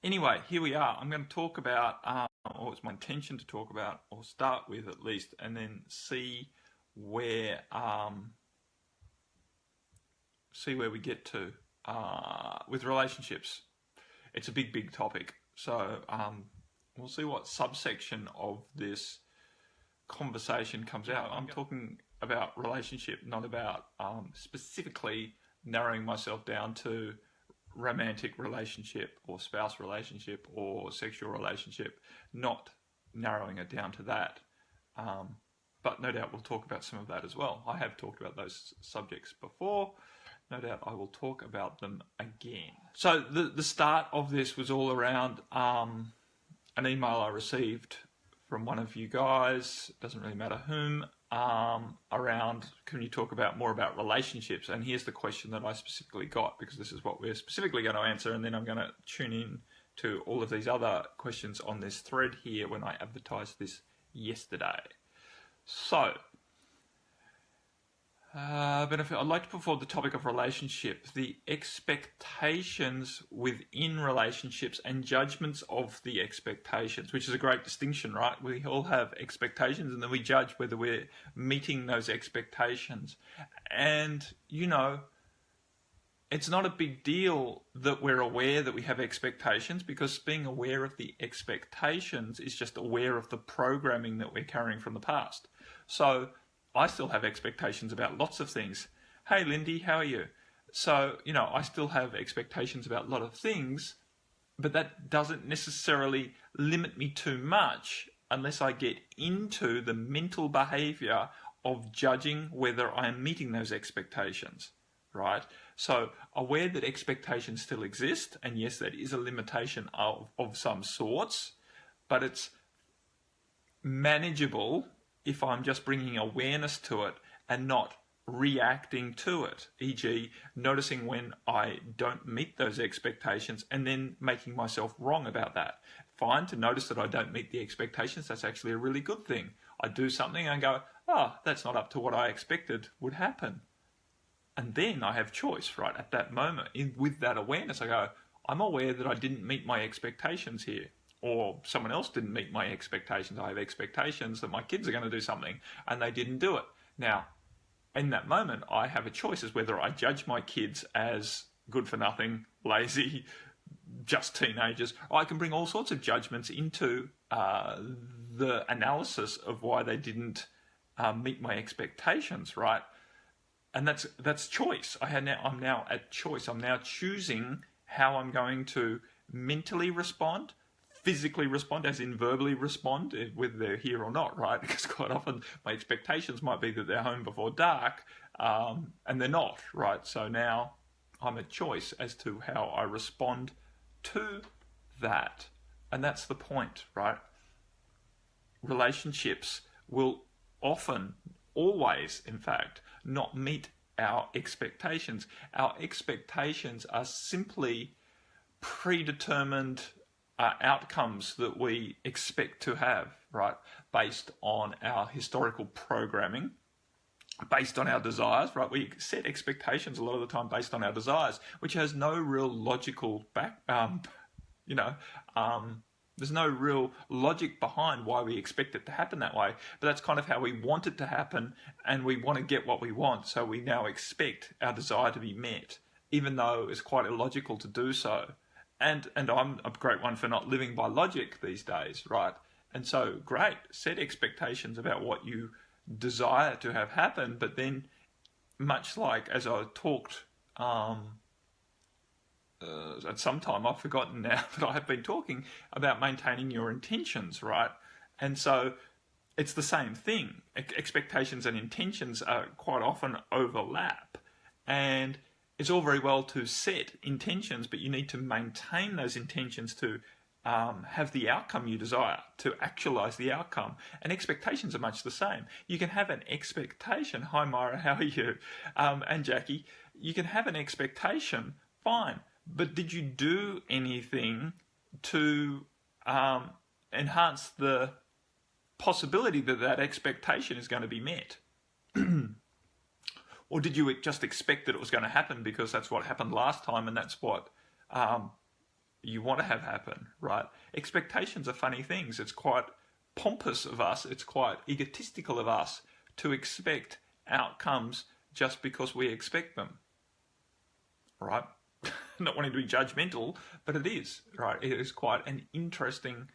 Anyway, here we are. I'm going to talk about, or it's my intention to talk about, or start with at least, and then where, um, see where we get to with relationships. It's a big, big topic. So we'll see what subsection of this conversation comes out. I'm talking about relationship, not about specifically narrowing myself down to romantic relationship or spouse relationship or sexual relationship, not narrowing it down to that. But no doubt we'll talk about some of that as well. I have talked about those subjects before. No doubt I will talk about them again. So the start of this was all around an email I received from one of you guys, doesn't really matter whom, around, can you talk about more about relationships? And here's the question that I specifically got, because this is what we're specifically going to answer, and then I'm going to tune in to all of these other questions on this thread here when I advertised this yesterday. So, I'd like to put forward the topic of relationship, the expectations within relationships and judgments of the expectations, which is a great distinction, right? We all have expectations and then we judge whether we're meeting those expectations. And, it's not a big deal that we're aware that we have expectations, because being aware of the expectations is just aware of the programming that we're carrying from the past. So, I still have expectations about lots of things. Hey, Lindy, how are you? So, I still have expectations about a lot of things, but that doesn't necessarily limit me too much unless I get into the mental behavior of judging whether I am meeting those expectations, right? So, aware that expectations still exist, and yes, that is a limitation of some sorts, but it's manageable if I'm just bringing awareness to it and not reacting to it, e.g. noticing when I don't meet those expectations and then making myself wrong about that. Fine to notice that I don't meet the expectations, that's actually a really good thing. I do something and go, that's not up to what I expected would happen. And then I have choice, right, at that moment. With that awareness, I go, I'm aware that I didn't meet my expectations here, or someone else didn't meet my expectations. I have expectations that my kids are going to do something and they didn't do it. Now, in that moment, I have a choice as whether I judge my kids as good for nothing, lazy, just teenagers. I can bring all sorts of judgments into the analysis of why they didn't meet my expectations, right? And that's choice. I'm now at choice. I'm now choosing how I'm going to mentally respond, physically respond, as in verbally respond, whether they're here or not, right? Because quite often my expectations might be that they're home before dark, and they're not, right? So now I'm at choice as to how I respond to that. And that's the point, right? Relationships will often, always, in fact, not meet our expectations. Our expectations are simply predetermined outcomes that we expect to have, right, based on our historical programming, based on our desires, right? We set expectations a lot of the time based on our desires, which has no real logical there's no real logic behind why we expect it to happen that way, but that's kind of how we want it to happen, and we want to get what we want, so we now expect our desire to be met, even though it's quite illogical to do so. And I'm a great one for not living by logic these days, right? And so, great, set expectations about what you desire to have happen, but then, much like as I talked at some time, I've forgotten now, but I have been talking about maintaining your intentions, right? And so, it's the same thing. Expectations and intentions are quite often overlap, and it's all very well to set intentions, but you need to maintain those intentions to have the outcome you desire, to actualize the outcome. And expectations are much the same. You can have an expectation. Hi, Myra, how are you? And Jackie, you can have an expectation, fine, but did you do anything to enhance the possibility that that expectation is going to be met? Or did you just expect that it was going to happen because that's what happened last time and that's what you want to have happen, right? Expectations are funny things. It's quite pompous of us, it's quite egotistical of us to expect outcomes just because we expect them, right? Not wanting to be judgmental, but it is, right? It is quite an interesting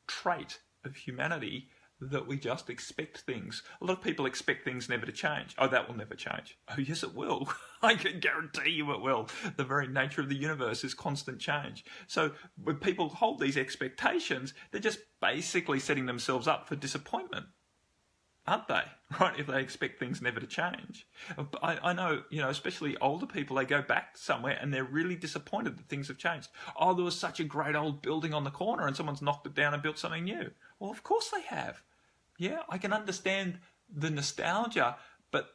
trait of humanity that we just expect things. A lot of people expect things never to change. Oh, that will never change. Oh, yes, it will. I can guarantee you it will. The very nature of the universe is constant change. So when people hold these expectations, they're just basically setting themselves up for disappointment, aren't they? Right? If they expect things never to change. I know, especially older people, they go back somewhere and they're really disappointed that things have changed. Oh, there was such a great old building on the corner and someone's knocked it down and built something new. Well, of course they have. Yeah, I can understand the nostalgia, but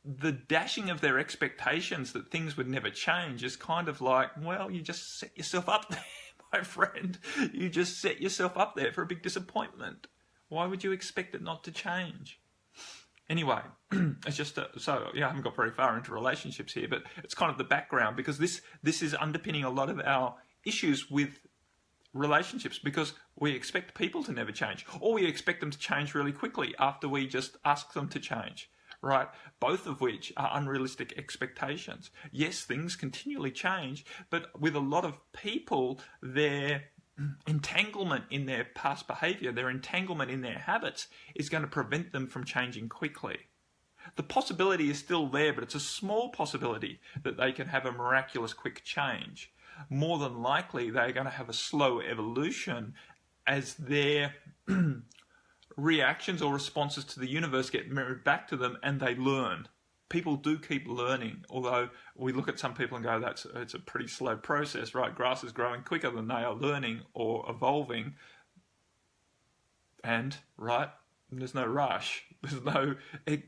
the dashing of their expectations that things would never change is kind of like, well, you just set yourself up there, my friend. You just set yourself up there for a big disappointment. Why would you expect it not to change? Anyway, it's just I haven't got very far into relationships here, but it's kind of the background, because this is underpinning a lot of our issues with relationships, because we expect people to never change, or we expect them to change really quickly after we just ask them to change, right? Both of which are unrealistic expectations. Yes, things continually change, but with a lot of people, their entanglement in their past behavior, their entanglement in their habits is going to prevent them from changing quickly. The possibility is still there, but it's a small possibility that they can have a miraculous quick change. More than likely, they're going to have a slow evolution as their reactions or responses to the universe get mirrored back to them and they learn. People do keep learning, although we look at some people and go, it's a pretty slow process, right? Grass is growing quicker than they are learning or evolving. And, right, there's no rush.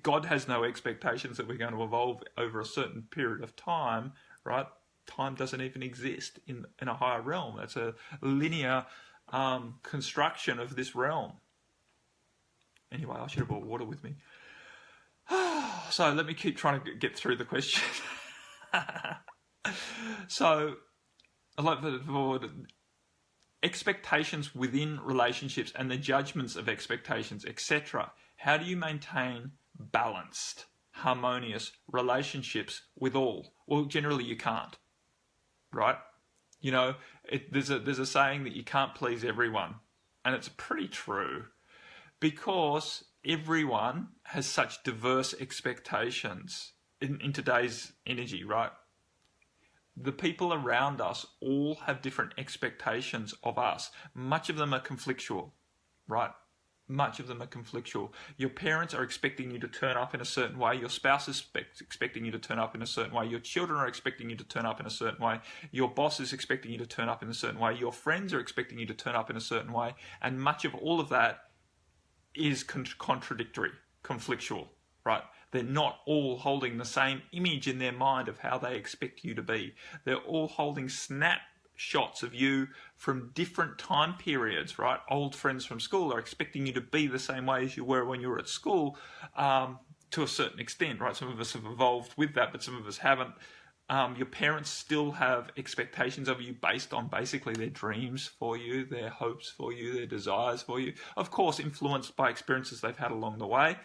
God has no expectations that we're going to evolve over a certain period of time, right? Time doesn't even exist in a higher realm. That's a linear construction of this realm. Anyway, I should have brought water with me. So let me keep trying to get through the question. So, I like the expectations within relationships and the judgments of expectations, etc. How do you maintain balanced, harmonious relationships with all? Well, generally you can't, right? There's a saying that you can't please everyone, and it's pretty true, because everyone has such diverse expectations in today's energy, right? The people around us all have different expectations of us. Much of them are conflictual, right? Much of them are conflictual. Your parents are expecting you to turn up in a certain way. Your spouse is expecting you to turn up in a certain way. Your children are expecting you to turn up in a certain way. Your boss is expecting you to turn up in a certain way. Your friends are expecting you to turn up in a certain way. And much of all of that is contradictory, conflictual, right? They're not all holding the same image in their mind of how they expect you to be. They're all holding snapshots of you from different time periods, right? Old friends from school are expecting you to be the same way as you were when you were at school, to a certain extent, right? Some of us have evolved with that, but some of us haven't. Your parents still have expectations of you based on basically their dreams for you, their hopes for you, their desires for you. Of course, influenced by experiences they've had along the way.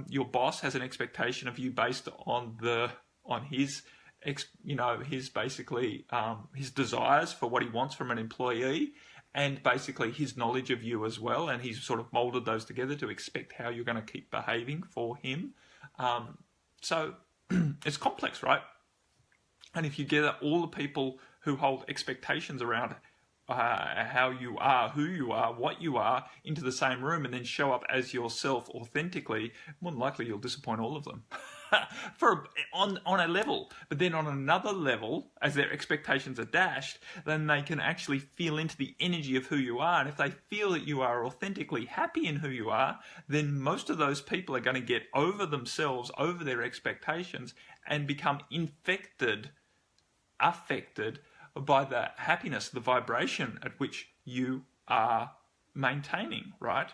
Your boss has an expectation of you based on his desires for what he wants from an employee, and basically his knowledge of you as well. And he's sort of molded those together to expect how you're going to keep behaving for him. So it's complex, right? And if you gather all the people who hold expectations around how you are, who you are, what you are, into the same room, and then show up as yourself authentically, more than likely you'll disappoint all of them. on a level. But then on another level, as their expectations are dashed, then they can actually feel into the energy of who you are. And if they feel that you are authentically happy in who you are, then most of those people are going to get over themselves, over their expectations, and become affected by the happiness, the vibration at which you are maintaining, right?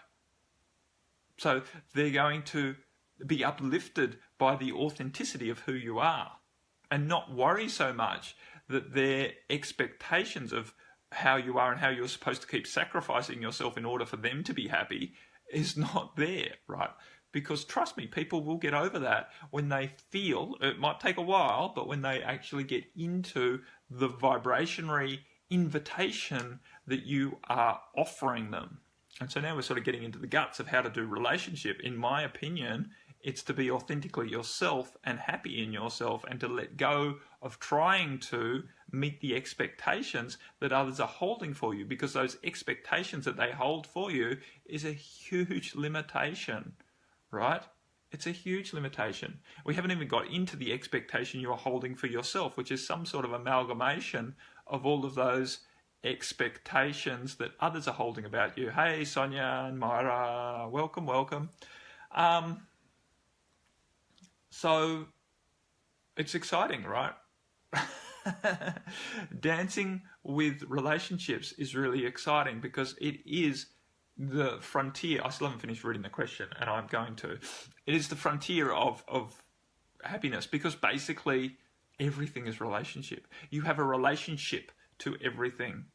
So they're going to be uplifted by the authenticity of who you are, and not worry so much that their expectations of how you are and how you're supposed to keep sacrificing yourself in order for them to be happy is not there, right? Because trust me, people will get over that when they feel, it might take a while, but when they actually get into the vibrationary invitation that you are offering them. And so now we're sort of getting into the guts of how to do relationship. In my opinion, it's to be authentically yourself and happy in yourself, and to let go of trying to meet the expectations that others are holding for you, because those expectations that they hold for you is a huge limitation, right? It's a huge limitation. We haven't even got into the expectation you're holding for yourself, which is some sort of amalgamation of all of those expectations that others are holding about you. Hey, Sonia and Myra, welcome, welcome. So it's exciting, right? Dancing with relationships is really exciting because it is the frontier. I still haven't finished reading the question, and I'm going to. It is the frontier of happiness, because basically everything is relationship. You have a relationship to everything.